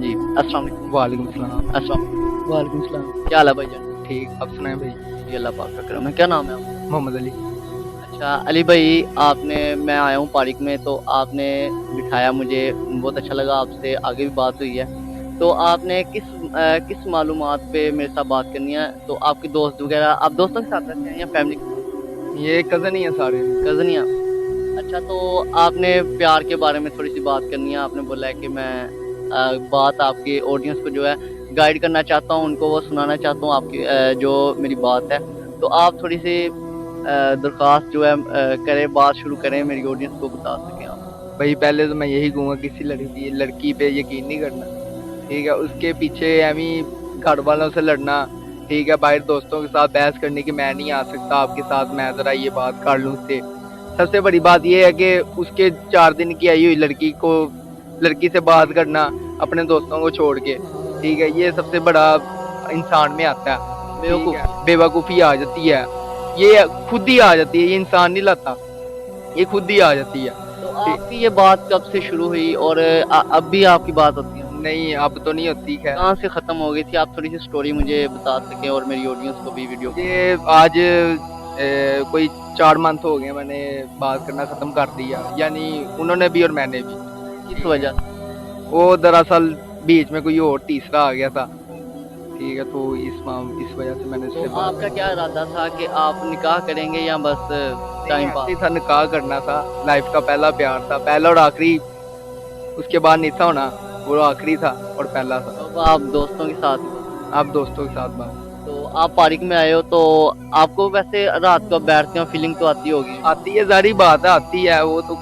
जी, अस्सलाम वालेकुम। वालेकुम सलाम। अस्सलाम वालेकुम सलाम। क्या हाल है भाईजान? ठीक, आप सुनाएं भाई। जी, अल्लाह पाक का करम है। क्या नाम है आपका? मोहम्मद अली। अच्छा, अली भाई मैं आया हूँ पारिक में तो आपने बिठाया मुझे बहुत अच्छा लगा आपसे आगे भी बात हुई है। तो आपने किस मालूमात पे मेरे साथ बात करनी है? तो आपके दोस्त वगैरह आप दोस्तों के साथ रहते हैं या फैमिली के साथ? ये कज़न ही है सारे। कज़न ही आप? अच्छा तो आपने प्यार के बारे में थोड़ी-सी बात करनी है। आपने बोला है कि मैं बात आपके ऑडियंस को जो है गाइड करना चाहता हूँ, उनको वो सुनाना चाहता हूँ आपकी जो मेरी बात है। तो आप थोड़ी-सी दरख्वास्त जो है करें, बात शुरू करें, मेरी ऑडियंस को बता सकें आप। भाई पहले तो मैं यही कहूँगा किसी लड़की पे यकीन नहीं करना, ठीक है? उसके पीछे एवें घर वालों से लड़ना, ठीक है? बाहर दोस्तों के साथ बहस करने की मैं नहीं आ सकता आपके साथ, मैं ज़रा ये बात कर लूँ उससे। सबसे बड़ी बात ये है कि उसके 4 दिन की आई हुई लड़की से बात करना अपने दोस्तों को छोड़ के, ठीक है? ये सबसे बड़ा इंसान में आता है, ठीक बेवकूफ़। है? बेवकूफ़ी आ जाती है, ये खुद ही आ जाती है, ये इंसान नहीं लाता, ये खुद ही आ जाती है। तो ठीक। आपकी ये बात कब से शुरू हुई और अब भी आपकी बात होती है? नहीं, अब तो नहीं होती खैर। कहाँ से ख़त्म हो गई थी? आप थोड़ी-सी स्टोरी मुझे बता सकें और मेरी ऑडियंस को भी वीडियो को। ये आज कोई 4 मंथ हो गए मैंने बात करना ख़त्म कर दिया, यानी उन्होंने भी और मैंने भी, किस ठीक है? वजह से? वो दरअसल बीच में कोई और तीसरा आ गया था, ठीक है? तो इस वजह से मैंने तो उससे बात आपका क्या इरादा था कि आप निकाह करेंगे या बस नहीं, टाइम ऐसे पास? ही था, निकाह करना था, लाइफ़ का पहला प्यार था, पहला और आखिरी, उसके बाद नहीं था होना, वो आखिरी था और पहला था। तो अब आप दोस्तों के साथ हो। अब दोस्तों के साथ बात तो आप पार्क में आए हो तो आपको वैसे रात को बैठते हो फीलिंग तो आती होगी। आती है, ज़ाहिर बात है आती है, वो तो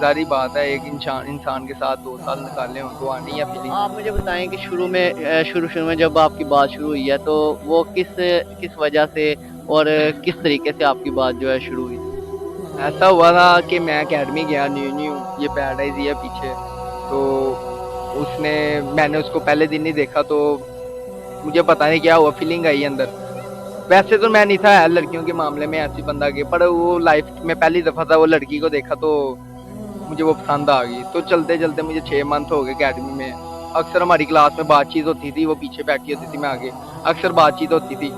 ज़ाहिर बात है, एक इंसान के साथ 2 साल निकाले हों तो आनी है तो फीलिंग। आप मुझे बताएं कि शुरू-शुरू में जब आपकी बात शुरू हुई है तो वो किस वजह से और किस तरीके से आपकी बात जो है शुरू हुई? ऐसा हुआ था कि मैं अकेडमी गया न्यू ये पैराडाइज ही है पीछे, तो मैंने उसको पहले दिन ही देखा तो मुझे पता नहीं क्या हुआ, फीलिंग आई अंदर। वैसे तो मैं नहीं था यार लड़कियों के मामले में ऐसी बंदा के, पर वो लाइफ में पहली दफ़ा था वो लड़की को देखा तो मुझे वो पसंद आ गई। तो चलते-चलते मुझे 6 मंथ हो गए अकेडमी में। अक्सर हमारी क्लास में बातचीत होती थी, वो पीछे बैठी होती थी, मैं आगे। अक्सर बातचीत होती थी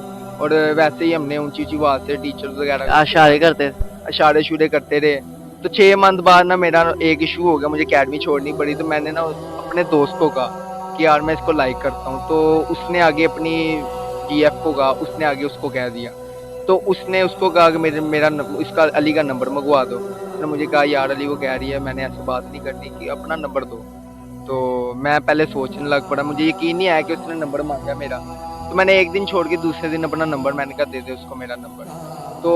और वैसे ही हमने ऊँची-ऊँची आवाज़ से टीचर्स वगैरह इशारे करते थे। इशारे-इशूरे करते रहे। तो 6 मंथ बाद ना मेरा एक इश्यू हो गया, मुझे अकेडमी छोड़नी पड़ी। तो मैंने ना अपने दोस्त को कहा कि यार मैं इसको लाइक करता हूँ। तो उसने आगे अपनी जीएफ को कहा, उसने आगे उसको कह दिया। तो उसने उसको कहा कि मेरे मेरा न इसका अली का नंबर मँगवा दो। उसने मुझे कहा यार अली वो कह रही है मैंने ऐसे बात नहीं करनी कि अपना नंबर दो। तो मैं पहले सोचने लग पड़ा, मुझे यकीन नहीं आया कि उसने नंबर माँगा मेरा। तो मैंने एक दिन छोड़ के दूसरे दिन अपना नंबर मैंने कहा दे दे उसको मेरा नंबर। तो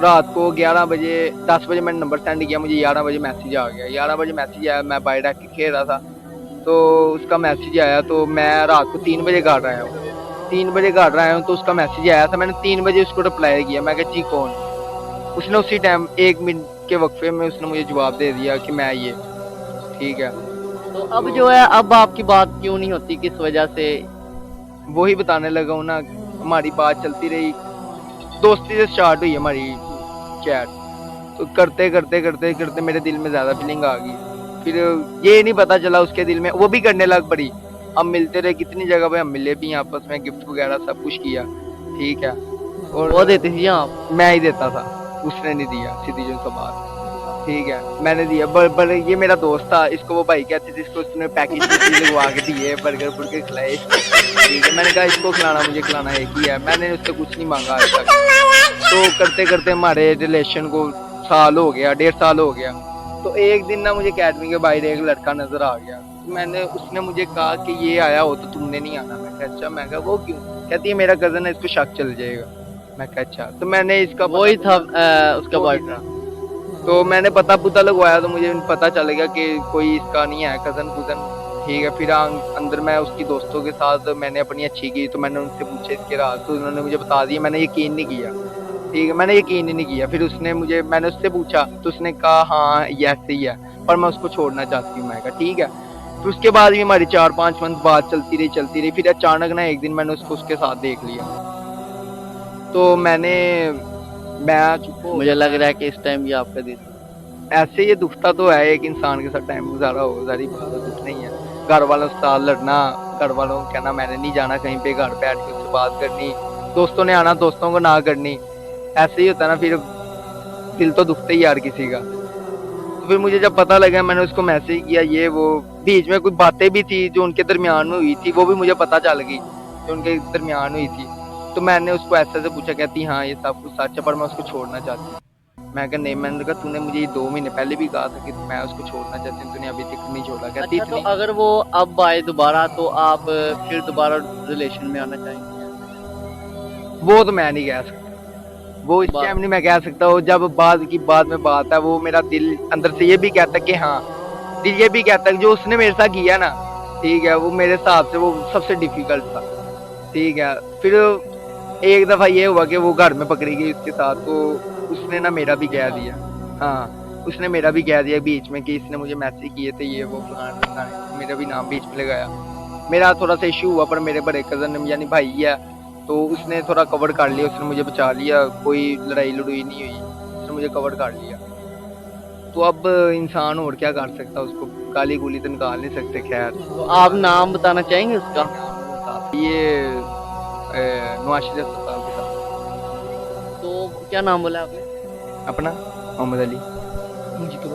रात को 11 बजे 10 बजे मैंने नंबर सेंड किया, मुझे 11 बजे मैसेज आ गया। 11 बजे मैसेज आया, मैं बायोडाटा खेल रहा था। तो उसका मैसेज आया तो मैं रात को 3 बजे घर आया हूँ। 3 बजे घर आया हूँ तो उसका मैसेज आया था, मैंने 3 बजे उसको रिप्लाई किया, मैं कहा जी कौन? उसने उसी टाइम 1 मिनट के वक़्फ़े में उसने मुझे जवाब दे दिया कि मैं ये, ठीक है। तो अब तो जो है अब आपकी बात क्यों नहीं होती किस वजह से? वही बताने लगा हूँ ना, हमारी बात चलती रही, दोस्ती से स्टार्ट हुई हमारी चैट। तो करते मेरे दिल में ज़्यादा फीलिंग आ गई। फिर ये नहीं पता चला उसके दिल में, वो भी करने लग पड़ी। हम मिलते रहे, कितनी जगह पे हम मिले भी आपस में, गिफ्ट वगैरह सब कुछ किया, ठीक है। और वो देती थी या आप? मैं ही देता था, उसने नहीं दिया, सीधी जो सा बात, ठीक है। मैंने दिया पर ये मेरा दोस्त था, इसको वो भाई कहते थे, इसको उसने पैकेज लगवा के दिए, बर्गर खिलाए इसको, ठीक है। मैंने कहा इसको खिलाना मुझे खिलाना एक ही है, मैंने उससे कुछ नहीं मांगा आज तक। तो करते हमारे रिलेशन को साल हो गया, 1.5 साल हो गया। तो एक दिन ना मुझे अकेडमी के बाहर एक लड़का नजर आ गया, तो उसने मुझे कहा कि ये आया हो तो तुमने नहीं आना। मैं कहा अच्छा। मैं कहा वो क्यों? कहती है मेरा कजन है, इसको शक चल जाएगा। मैं कहा अच्छा। तो मैंने इसका वही था उसका वही था। बॉयफ्रेंड। तो मैंने पता पुता लगवाया तो मुझे पता चल गया कि कोई इसका नहीं है कज़न कुज़न, ठीक है। फिर अंदर मैं उसकी दोस्तों के साथ मैंने अपनी अच्छी की, तो मैंने उनसे पूछा इसके राज, तो उन्होंने मुझे बता दिया। मैंने यकीन नहीं किया, ठीक है, मैंने यकीन ही नहीं किया। फिर मैंने उससे पूछा तो उसने कहा हाँ ये ऐसे ही है, पर मैं उसको छोड़ना चाहती हूँ। मैं कहा ठीक है। फिर उसके बाद भी हमारी 4-5 मंथ बात चलती रही। फिर अचानक ना एक दिन मैंने उसको उसके साथ देख लिया, तो मैं चुप हो मुझे गया। लग रहा है कि इस टाइम भी आपका दिल। ऐसे ये दुखता तो है, एक इंसान के साथ टाइम गुजारा हो, ज़ाहिर बात है दुखना ही है। घर वालों के साथ लड़ना, घर वालों को कहना मैंने नहीं जाना कहीं पे, घर बैठ के उससे बात करनी, दोस्तों ने आना दोस्तों को ना करनी, ऐसे ही होता ना, फिर दिल तो दुखता ही यार किसी का। तो फिर मुझे जब पता लगा, मैंने उसको मैसेज किया, ये वो बीच में कुछ बातें भी थी जो उनके दरमियान में हुई थी, वो भी मुझे पता चल गई जो उनके दरमियान हुई थी। तो मैंने उसको ऐसे से पूछा, कहती हाँ ये सब कुछ सच है पर मैं उसको छोड़ना चाहती हूँ। मैं कहा नहीं, मैंने कहा तूने मुझे ये 2 महीने पहले भी कहा था कि मैं उसको छोड़ना चाहती हूँ, तूने अभी तक नहीं छोड़ा। कहती अच्छा, तो इतनी अगर वो अब आए दोबारा तो आप फिर दोबारा रिलेशन में आना चाहेंगे? वो तो मैं नहीं कह सकता, वो इस बात टाइम नहीं मैं कह सकता। वो जब बाद में बात है, वो मेरा दिल अंदर से ये भी कहता कि हाँ, दिल ये भी कहता कि जो उसने मेरे साथ किया ना, ठीक है, वो मेरे हिसाब से वो सबसे डिफिकल्ट था। ठीक है, फिर एक दफा ये हुआ कि वो घर में पकड़ी गई उसके साथ, तो उसने ना मेरा भी कह दिया। हाँ, उसने मेरा भी कह दिया बीच में कि इसने मुझे मैसेज किए थे, ये वो फलाना ढिमकाना, मेरा भी नाम बीच में लगाया। मेरा थोड़ा सा इशू हुआ पर मेरे बड़े कजन यानी भाई है, तो उसने थोड़ा कवर कर लिया, उसने मुझे बचा लिया, कोई लड़ाई लड़ुई नहीं हुई, उसने मुझे कवर कर लिया। तो अब इंसान और क्या कर सकता, उसको गाली गुली तो निकाल नहीं सकते। खैर, तो आप नाम बताना चाहेंगे उसका? ये नवाशिर अस्पताल के साथ। तो क्या नाम बोला आपने? अपना मोहम्मद अली। मुझे तो